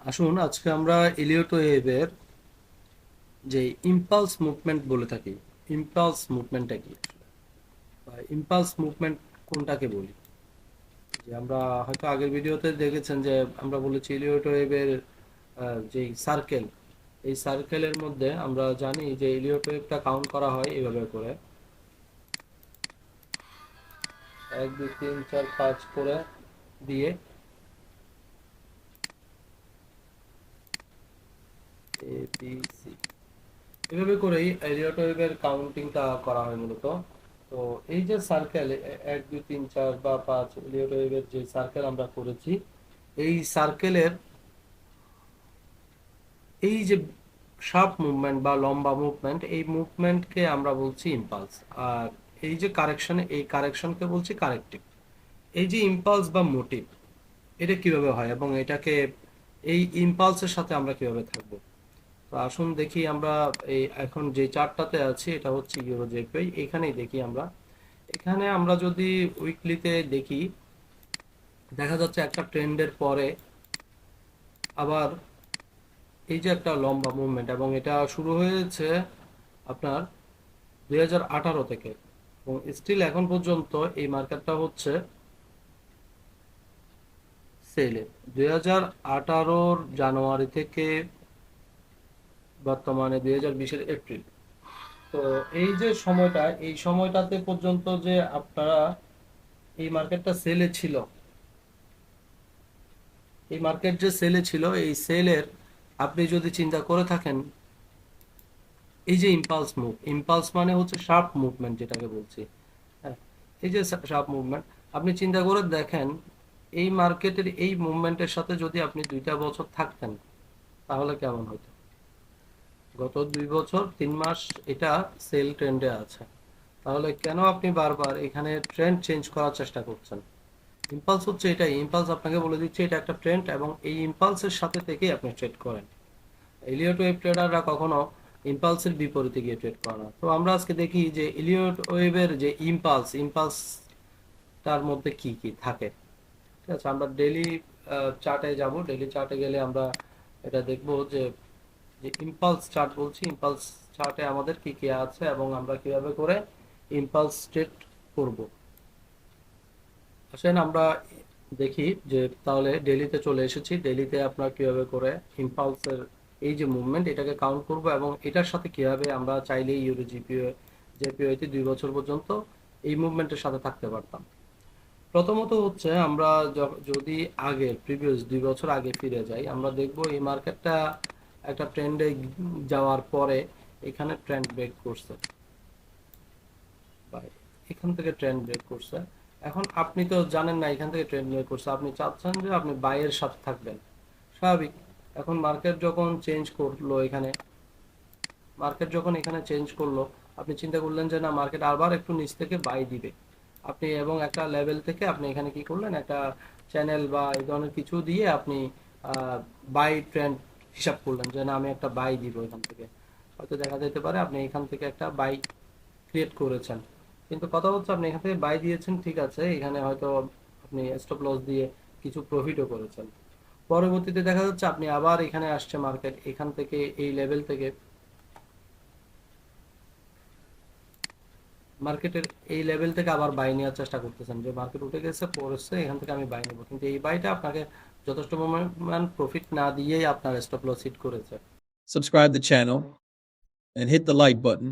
আসুন আজকে আমরা এলিয়ট ওয়েভের যে ইম্পালস মুভমেন্ট বলে থাকি। ইম্পালস মুভমেন্টটা কি বা ইম্পালস মুভমেন্ট কোনটাকে বলি? যে আমরা হয়তো আগের ভিডিওতে দেখেছেন যে আমরা বলেছি এলিয়ট ওয়েভের যে সার্কেল, এই সার্কেলের মধ্যে আমরা জানি যে এলিয়ট ওয়েভটা কাউন্ট করা হয় এইভাবে করে 1 2 3 4 5 করে দিয়ে ABC এভাবে করেই এলিয়ট ওয়েভের কাউন্টিংটা করা হয় মূলত। তো এই যে সার্কেল 1 2 3 4 বা 5 এলিয়ট ওয়েভের যে সার্কেল আমরা করেছি, এই সার্কেলের এই যে শার্প মুভমেন্ট বা লম্বা মুভমেন্ট, এই মুভমেন্টকে আমরা বলছি ইম্পালস। আর এই যে কারেকশন, এই কারেকশনকে বলছি কারেক্টিভ। এই যে ইম্পালস বা মোটিভ, এটা কিভাবে হয় এবং এটাকে এই ইম্পালসের সাথে আমরা কিভাবে থাকবো? তো আসুন দেখি আমরা এই এখন যে চার্টটাতে আছি, এটা হচ্ছে ইউরো জেপিআই। এখানেই দেখি আমরা, এখানে আমরা যদি উইকলিতে দেখি, দেখা যাচ্ছে একটা ট্রেন্ডের পরে আবার এই যে একটা লম্বা মুভমেন্ট, এবং এটা শুরু হয়েছে আপনার 2018 থেকে, এবং স্টিল এখন পর্যন্ত এই মার্কেটটা হচ্ছে সেলে। 2018 জানুয়ারি থেকে বর্তমানে 2020 এপ্রিল। তো এই যে সময়টা, এই সময়টাতে পর্যন্ত যে আপনারা এই মার্কেটটা সেলে ছিল, এই মার্কেট যে সেলে ছিল, এই সেলের আপনি যদি চিন্তা করে থাকেন, এই যে ইম্পালস মুভ, ইম্পালস মানে হচ্ছে শার্প মুভমেন্ট যেটাকে বলছি। হ্যাঁ, এই যে শার্প মুভমেন্ট, আপনি চিন্তা করে দেখেন এই মার্কেটের এই মুভমেন্টের সাথে যদি আপনি 2টা বছর থাকতেন, তাহলে কেমন হতো? গত 2 বছর 3 মাস এটা সেল ট্রেন্ডে আছে, তাহলে কেন আপনি বারবার এখানে ট্রেন্ড চেঞ্জ করার চেষ্টা করছেন? ইম্পালস হচ্ছে এটাই, ইম্পালস আপনাকে বলে দিচ্ছে এটা একটা ট্রেন্ড, এবং এই ইম্পালসের সাথে থেকেই আপনি ট্রেড করেন। এলিয়ট ওয়েভ ট্রেডাররা কখনো ইম্পালসের বিপরীতে গিয়ে ট্রেড করে না। তো আমরা আজকে দেখি যে এলিয়ট ওয়েভের যে ইম্পালসটার মধ্যে কি কি থাকে। ঠিক আছে, আমরা ডেইলি চার্টে যাব। ডেইলি চার্টে গেলে আমরা এটা দেখব যে যে ইম্পালস চার্ট বলছি, ইম্পালস চার্টে আমাদের কি কি আছে এবং আমরা কিভাবে করে ইম্পালস ট্রেড করব। আসেন আমরা দেখি যে তাহলে ডেলিতে চলে এসেছি। ডেলিতে আপনার কিভাবে করে ইম্পালসের এই যে মুভমেন্ট, এটাকে কাউন্ট করব এবং এটার সাথে কিভাবে আমরা চাইলে ইউরো জেপিওতে 2 বছর পর্যন্ত এই মুভমেন্টের সাথে থাকতে পারতাম। প্রথমত হচ্ছে আমরা যদি আগে প্রিভিয়াস 2 বছর আগে ফিরে যাই, আমরা দেখব এই মার্কেটটা একটা ট্রেন্ডে যাওয়ার পরে এখানে ট্রেন্ড ব্রেক করছে, বা এখান থেকে ট্রেন্ড ব্রেক করছে। এখন আপনি তো জানেন না এখান থেকে ট্রেন্ড ব্রেক করছে, আপনি চাচ্ছেন যে আপনি বাইয়ের সাথে থাকবেন, স্বাভাবিক। এখন মার্কেট যখন চেঞ্জ করলো, এখানে মার্কেট যখন এখানে চেঞ্জ করলো, আপনি চিন্তা করলেন যে না, মার্কেট আবার একটু নিচ থেকে বাই দিবে। আপনি এবং একটা লেভেল থেকে আপনি এখানে কি করলেন, একটা চ্যানেল বা এই ধরনের কিছু দিয়ে আপনি বাই ট্রেন্ড হিসাব করলেন যে না, আমি একটা বাই দিব এখান থেকে। হয়তো দেখা যেতে পারে আপনি এখান থেকে একটা বাই ক্রিয়েট করেছেন, কিন্তু কথা হচ্ছে আপনি এখান থেকে বাই দিয়েছেন, ঠিক আছে, এখানে হয়তো আপনি স্টপ লস দিয়ে কিছু প্রফিটও করেছেন। পরবর্তীতে দেখা যাচ্ছে আপনি আবার এখানে আসছে মার্কেট, এখান থেকে এই লেভেল থেকে মার্কেটের এই লেভেল থেকে আবার বাই নেওয়ার চেষ্টা করতেছেন, যে মার্কেট উঠে গেছে পড়ছে, এখান থেকে আমি বাই নেব, কিন্তু এই বাইটা আপনাকে যথেষ্ট পরিমাণ প্রফিট না দিয়েই আপনার স্টপ লস হিট করেছে। Subscribe the channel and hit the like button